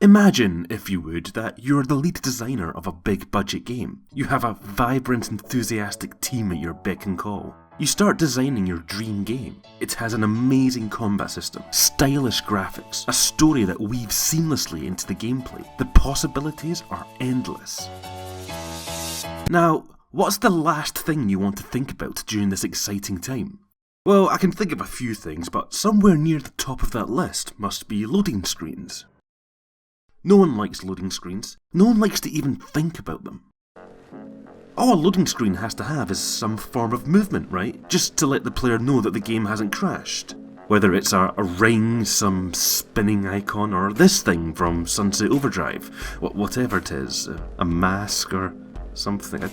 Imagine, if you would, that you're the lead designer of a big budget game. You have a vibrant, enthusiastic team at your beck and call. You start designing your dream game. It has an amazing combat system, stylish graphics, a story that weaves seamlessly into the gameplay. The possibilities are endless. Now, what's the last thing you want to think about during this exciting time? Well, I can think of a few things, but somewhere near the top of that list must be loading screens. No one likes loading screens. No one likes to even think about them. All a loading screen has to have is some form of movement, right? Just to let the player know that the game hasn't crashed. Whether it's a ring, some spinning icon, or this thing from Sunset Overdrive. Whatever it is. A mask or something.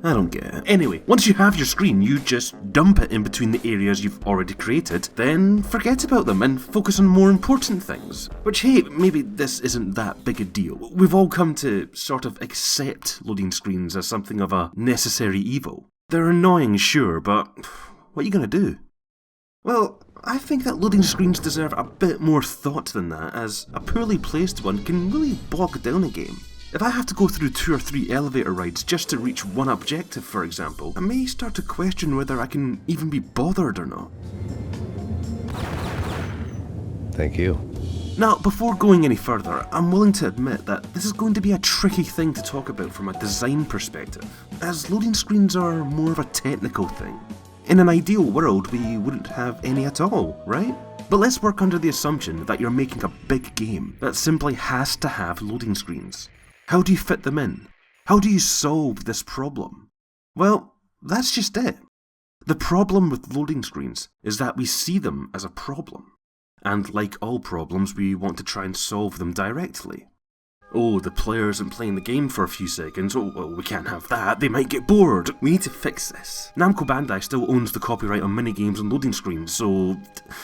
I don't get it. Anyway, once you have your screen, you just dump it in between the areas you've already created, then forget about them and focus on more important things. Which, hey, maybe this isn't that big a deal. We've all come to sort of accept loading screens as something of a necessary evil. They're annoying, sure, but what are you gonna do? Well, I think that loading screens deserve a bit more thought than that, as a poorly placed one can really bog down a game. If I have to go through 2 or 3 elevator rides just to reach one objective, for example, I may start to question whether I can even be bothered or not. Thank you. Now, before going any further, I'm willing to admit that this is going to be a tricky thing to talk about from a design perspective, as loading screens are more of a technical thing. In an ideal world, we wouldn't have any at all, right? But let's work under the assumption that you're making a big game that simply has to have loading screens. How do you fit them in? How do you solve this problem? Well, that's just it. The problem with loading screens is that we see them as a problem. And like all problems, we want to try and solve them directly. Oh, the player isn't playing the game for a few seconds. Oh, well, we can't have that. They might get bored. We need to fix this. Namco Bandai still owns the copyright on minigames and loading screens, so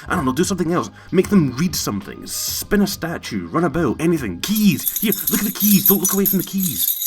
I don't know, do something else. Make them read something, spin a statue, run about, anything. Keys! Here, look at the keys. Don't look away from the keys.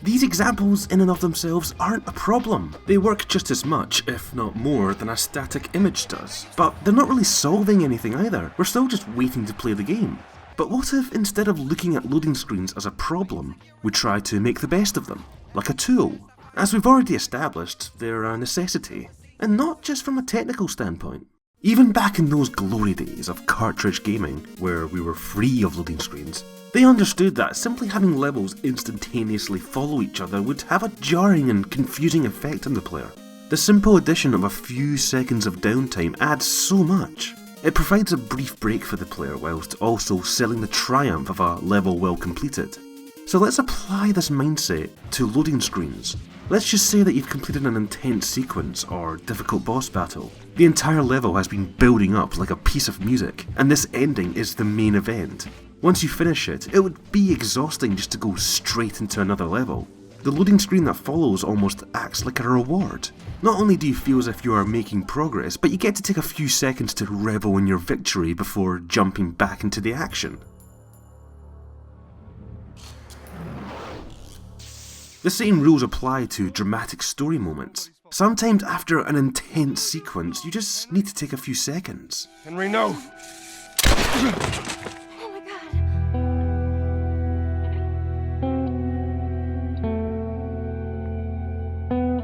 These examples in and of themselves aren't a problem. They work just as much, if not more, than a static image does. But they're not really solving anything either. We're still just waiting to play the game. But what if, instead of looking at loading screens as a problem, we try to make the best of them, like a tool? As we've already established, they're a necessity, and not just from a technical standpoint. Even back in those glory days of cartridge gaming, where we were free of loading screens, they understood that simply having levels instantaneously follow each other would have a jarring and confusing effect on the player. The simple addition of a few seconds of downtime adds so much. It provides a brief break for the player whilst also selling the triumph of a level well completed. So let's apply this mindset to loading screens. Let's just say that you've completed an intense sequence or difficult boss battle. The entire level has been building up like a piece of music, and this ending is the main event. Once you finish it, it would be exhausting just to go straight into another level. The loading screen that follows almost acts like a reward. Not only do you feel as if you are making progress, but you get to take a few seconds to revel in your victory before jumping back into the action. The same rules apply to dramatic story moments. Sometimes after an intense sequence, you just need to take a few seconds. Henry, no! Oh my god.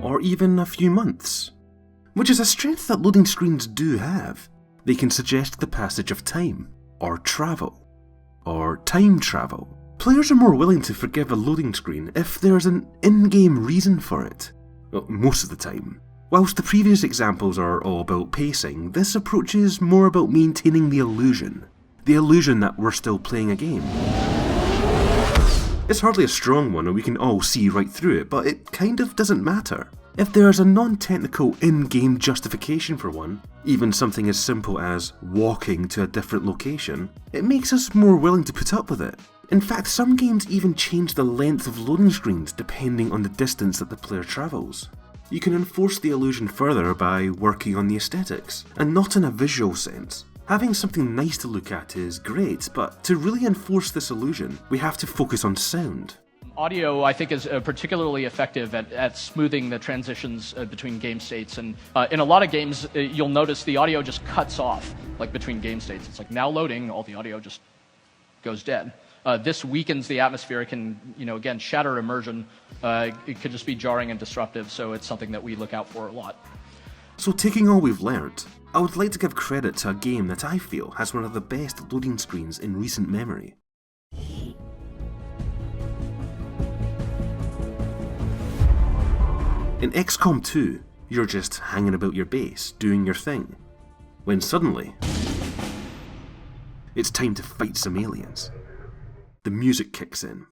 Or even a few months. Which is a strength that loading screens do have. They can suggest the passage of time, or travel, or time travel. Players are more willing to forgive a loading screen if there's an in-game reason for it. Well, most of the time. Whilst the previous examples are all about pacing, this approach is more about maintaining the illusion. The illusion that we're still playing a game. It's hardly a strong one and we can all see right through it, but it kind of doesn't matter. If there's a non-technical in-game justification for one, even something as simple as walking to a different location, it makes us more willing to put up with it. In fact, some games even change the length of loading screens depending on the distance that the player travels. You can enforce the illusion further by working on the aesthetics, and not in a visual sense. Having something nice to look at is great, but to really enforce this illusion, we have to focus on sound. Audio, I think, is particularly effective at smoothing the transitions between game states. And in a lot of games, you'll notice the audio just cuts off. like between game states. It's like now loading, all the audio just goes dead. This weakens the atmosphere. It can, again, shatter immersion. It could just be jarring and disruptive, so it's something that we look out for a lot. So taking all we've learnt, I would like to give credit to a game that I feel has one of the best loading screens in recent memory. In XCOM 2, you're just hanging about your base, doing your thing, when suddenly, it's time to fight some aliens. The music kicks in.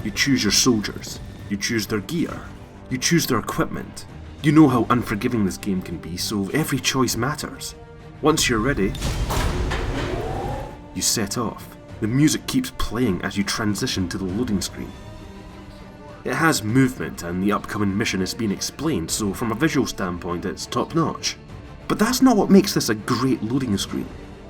You choose your soldiers, you choose their gear, you choose their equipment. You know how unforgiving this game can be, so every choice matters. Once you're ready, you set off. The music keeps playing as you transition to the loading screen. It has movement and the upcoming mission is being explained, so from a visual standpoint it's top notch. But that's not what makes this a great loading screen.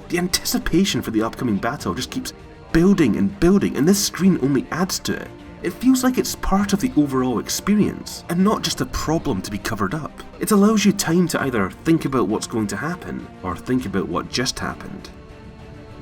The anticipation for the upcoming battle just keeps building and building, and this screen only adds to it. It feels like it's part of the overall experience, and not just a problem to be covered up. It allows you time to either think about what's going to happen, or think about what just happened.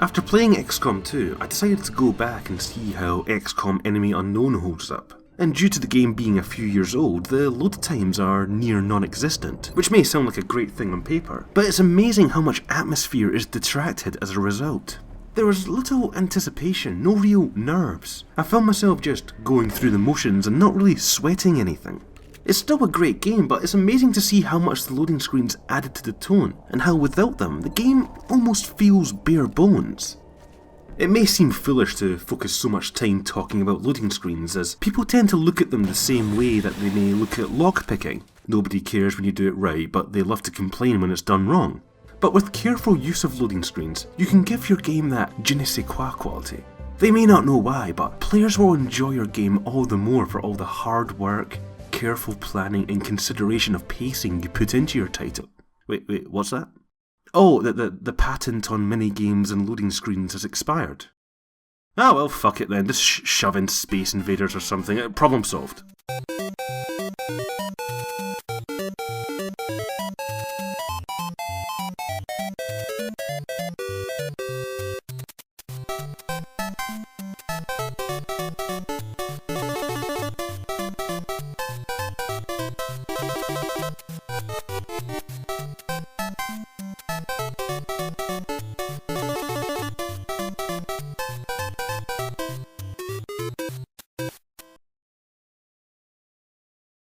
After playing XCOM 2, I decided to go back and see how XCOM Enemy Unknown holds up. And due to the game being a few years old, the load times are near non-existent, which may sound like a great thing on paper, but it's amazing how much atmosphere is detracted as a result. There was little anticipation, no real nerves. I found myself just going through the motions and not really sweating anything. It's still a great game, but it's amazing to see how much the loading screens added to the tone, and how without them, the game almost feels bare bones. It may seem foolish to focus so much time talking about loading screens, as people tend to look at them the same way that they may look at lockpicking. Nobody cares when you do it right, but they love to complain when it's done wrong. But with careful use of loading screens, you can give your game that je ne sais quoi quality. They may not know why, but players will enjoy your game all the more for all the hard work, careful planning and consideration of pacing you put into your title. Wait, what's that? Oh, the patent on mini-games and loading screens has expired. Ah well, fuck it then, just shove in Space Invaders or something, problem solved.